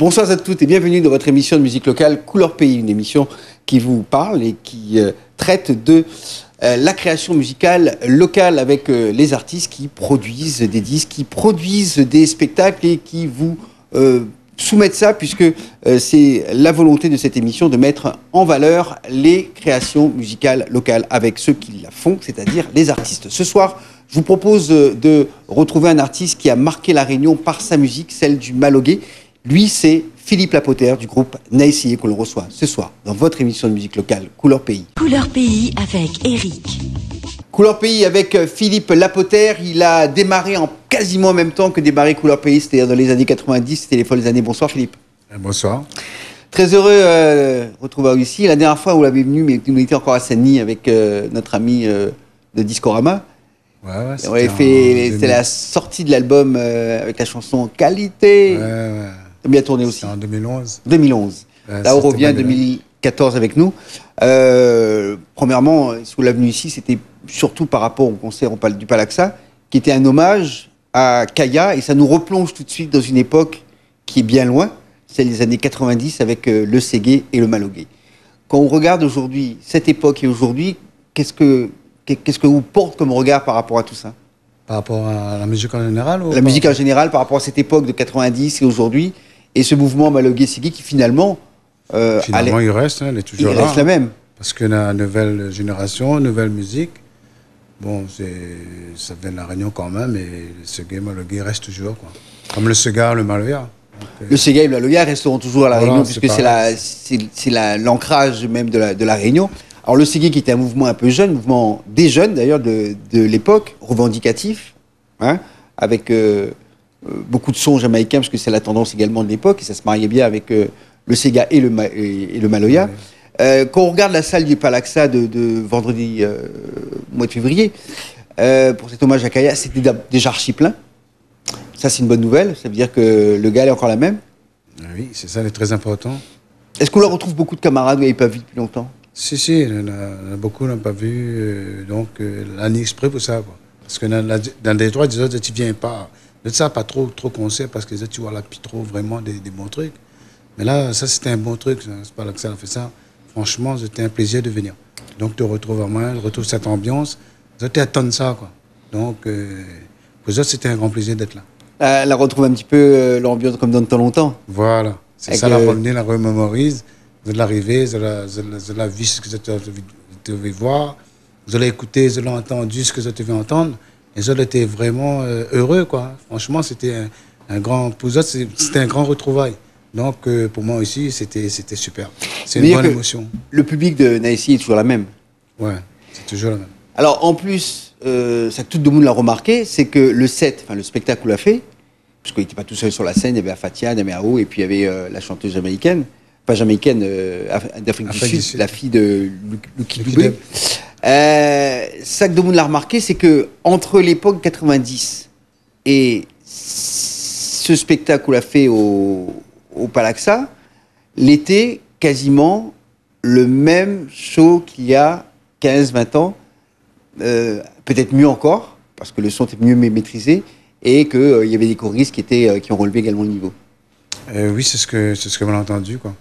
Bonsoir à toutes et bienvenue dans votre émission de musique locale Couleur Pays, une émission qui vous parle et qui traite de la création musicale locale avec les artistes qui produisent des disques, qui produisent des spectacles et qui vous soumettent ça, puisque c'est la volonté de cette émission de mettre en valeur les créations musicales locales avec ceux qui la font, c'est-à-dire les artistes. Ce soir, je vous propose de retrouver un artiste qui a marqué la Réunion par sa musique, celle du Malogué. Lui, c'est Philippe Lapoter du groupe Naïsié qu'on le reçoit ce soir dans votre émission de musique locale Couleur Pays. Couleur Pays avec Eric. Couleur Pays avec Philippe Lapoter. Il a démarré en quasiment en même temps que démarré Couleur Pays, c'est-à-dire dans les années 90, c'était les folles années. Bonsoir Philippe. Bonsoir. Très heureux de retrouver ici. La dernière fois, vous l'avez venu, mais vous étiez encore à Saint-Denis avec notre ami de Discorama. C'était la sortie de l'album avec la chanson Qualité. Bien tourné aussi. En 2011. 2011. Là, on revient 2014 avec nous. Premièrement, si vous l'avez venu ici, c'était surtout par rapport au concert du Palaxa, qui était un hommage à Kaya, et ça nous replonge tout de suite dans une époque qui est bien loin, celle des années 90 avec le Ségué et le Malogué. Quand on regarde aujourd'hui, cette époque et aujourd'hui, qu'est-ce que vous porte comme regard par rapport à tout ça? Par rapport à la musique en général La musique en général, par rapport à cette époque de 90 et aujourd'hui, et ce mouvement Malogué-Ségué qui finalement... finalement, il reste, il est toujours là. Il reste la même. Parce que la nouvelle génération, nouvelle musique, bon, ça vient de la Réunion quand même, et le Ségué, Malogué reste toujours, quoi. Comme le Ségar, le Maloya. Le Ségué et le Maloya resteront toujours à la Réunion, puisque c'est l'ancrage même de la Réunion. Alors le Ségué qui était un mouvement un peu jeune, mouvement des jeunes d'ailleurs de l'époque, revendicatif, hein, avec beaucoup de sons jamaïcains, parce que c'est la tendance également de l'époque, et ça se mariait bien avec le Séga et le Maloya. Quand on regarde la salle du Palaxa de vendredi mois de février, pour cet hommage à Kaya, c'était déjà archi plein. Ça c'est une bonne nouvelle, ça veut dire que le gars est encore la même. Oui, c'est ça, c'est très important. Est-ce qu'on la retrouve beaucoup de camarades que vous n'avez pas vu depuis longtemps? Si, il y en a beaucoup qui n'ont pas vu, donc l'année exprès pour ça, quoi. Parce que dans des droits, des autres, tu ne viens pas. De ça, pas trop concert, parce que les autres, tu vois là, puis trop vraiment des bons trucs. Mais là, ça, c'était un bon truc, c'est pas là que ça a fait ça. Franchement, c'était un plaisir de venir. Donc, tu retrouves à moi, tu retrouves cette ambiance. Les autres, tu attends ça, quoi. Donc, pour les autres, c'était un grand plaisir d'être là. Elle retrouve un petit peu l'ambiance comme dans de temps longtemps. Voilà, c'est ça, la revenir, la remémorise. Vous allez arriver, vous allez vu ce que vous devez voir, vous allez écouter, vous allez entendu ce que vous devez entendre, et vous allez été vraiment heureux, quoi. Franchement, c'était un grand, pour vous autres, c'était un grand retrouvail. Donc, pour moi aussi, c'était super. C'est une bonne émotion. Le public de Naïsié est toujours la même. Ouais, c'est toujours la même. Alors, en plus, ça que tout le monde l'a remarqué, c'est que le spectacle qu'on l'a fait, parce qu'il n'était pas tout seul sur la scène, il y avait Fatia, Daméao, et puis il y avait la chanteuse jamaïcaine, pas jamaïcaine, d'Afrique du Sud, la fille de Lucky Dubé. Ça que tout le monde l'a remarqué, c'est que entre l'époque 90 et ce spectacle qu'on a fait au Palaxa, l'été, quasiment le même show qu'il y a 15-20 ans, peut-être mieux encore, parce que le son était mieux maîtrisé, et qu'il y avait des choristes qui ont relevé également le niveau. Oui, c'est ce que l'on a entendu, quoi.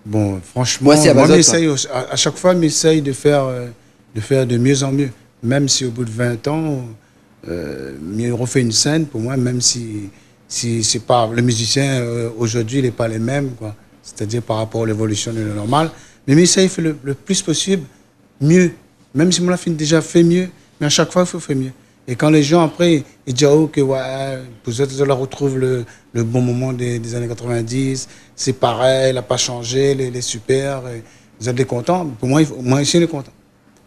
Bon, franchement, moi, j'essaye à chaque fois, j'essaye de faire de mieux en mieux. Même si au bout de 20 ans, on refait une scène, pour moi, même si c'est pas le musicien aujourd'hui, il n'est pas les mêmes, quoi. C'est-à-dire par rapport à l'évolution de le normal. Mais j'essaye de faire le plus possible, mieux. Même si on l'a déjà fait mieux, mais à chaque fois, il faut faire mieux. Et quand les gens, après, ils disent que ouais, pour eux, ils retrouvent le bon moment des années 90, c'est pareil, il n'a pas changé, les super, vous êtes contents. Pour moi, ici, on est content.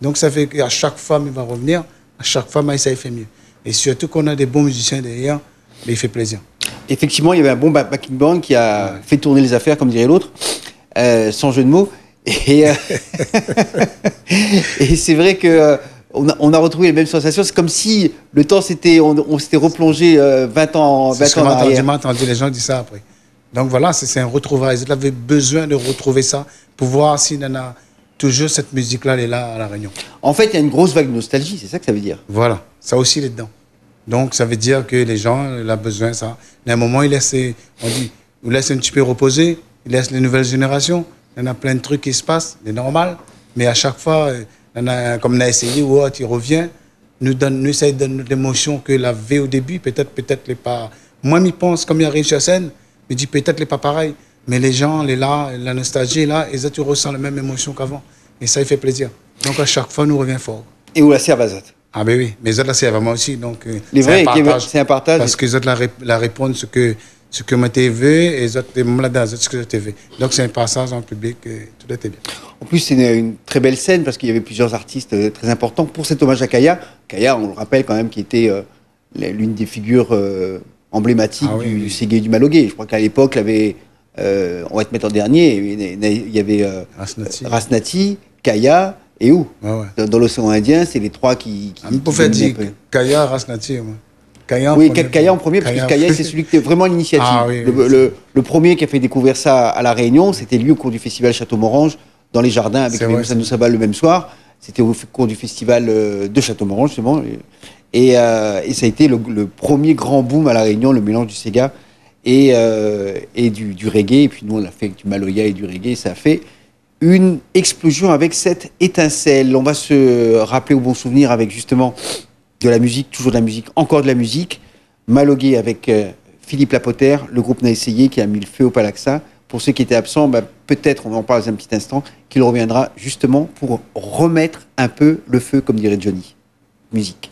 Donc, ça fait qu'à chaque fois, il va revenir, à chaque fois, ça il fait mieux. Et surtout qu'on a des bons musiciens derrière, mais il fait plaisir. Effectivement, il y avait un bon backing band qui a fait tourner les affaires, comme dirait l'autre, sans jeu de mots. Et, et c'est vrai que... On a retrouvé les mêmes sensations. C'est comme si le temps on s'était replongé 20 ans en arrière. J'ai entendu les gens dire ça après. Donc voilà, c'est un retrouvail. Ils avaient besoin de retrouver ça pour voir s'il y en a toujours cette musique-là, elle est là à La Réunion. En fait, il y a une grosse vague de nostalgie, c'est ça que ça veut dire. Voilà, ça aussi il est dedans. Donc ça veut dire que les gens, ils ont besoin de ça. Mais à un moment, on dit, vous laisse un petit peu reposer, il laisse les nouvelles générations. Il y en a plein de trucs qui se passent, c'est normal. Mais à chaque fois, comme on a essayé, ou autre, il revient, nous essaie de donner l'émotion que la V au début, peut-être les pas. Moi, je pense, comme il arrive sur scène, je dis peut-être les pas pareil. Mais les gens, la nostalgie est là, et ça, tu ressens la même émotion qu'avant. Et ça, il fait plaisir. Donc à chaque fois, nous revient fort. Et où la serve à Zot? Ah ben oui, mais les autres, là, c'est vraiment aussi. Donc, les vrais, c'est un partage. Parce que les autres, la répondent ce que moi t'ai vu, et les autres, ce que je vu. Donc c'est un passage en public, tout était bien. En plus, c'est une très belle scène parce qu'il y avait plusieurs artistes très importants pour cet hommage à Kaya. Kaya, on le rappelle quand même, qui était l'une des figures emblématiques du Ségué et du Malogué. Je crois qu'à l'époque, il y avait, on va te mettre en dernier, il y avait Rasnati, Kaya et où dans l'océan Indien, c'est les trois qui on peut dire Kaya, Rasnati. Kaya en premier, parce que Kaya, c'est celui qui était vraiment à l'initiative. Ah, oui, le premier qui a fait découvrir ça à La Réunion, c'était lui au cours du festival Château-Morange, dans les jardins, avec Moussa Noussaba le même soir. C'était au cours du festival de Château-Morange, justement. Et ça a été le premier grand boom à La Réunion, le mélange du Sega et du reggae. Et puis nous, on a fait du Maloya et du reggae. Ça a fait une explosion avec cette étincelle. On va se rappeler au bon souvenir avec justement de la musique, toujours de la musique, encore de la musique. Malogué avec Philippe Lapoter, le groupe n'a essayé, qui a mis le feu au Palaxa. Pour ceux qui étaient absents, peut-être, on en parle dans un petit instant, qu'il reviendra justement pour remettre un peu le feu, comme dirait Johnny. Musique.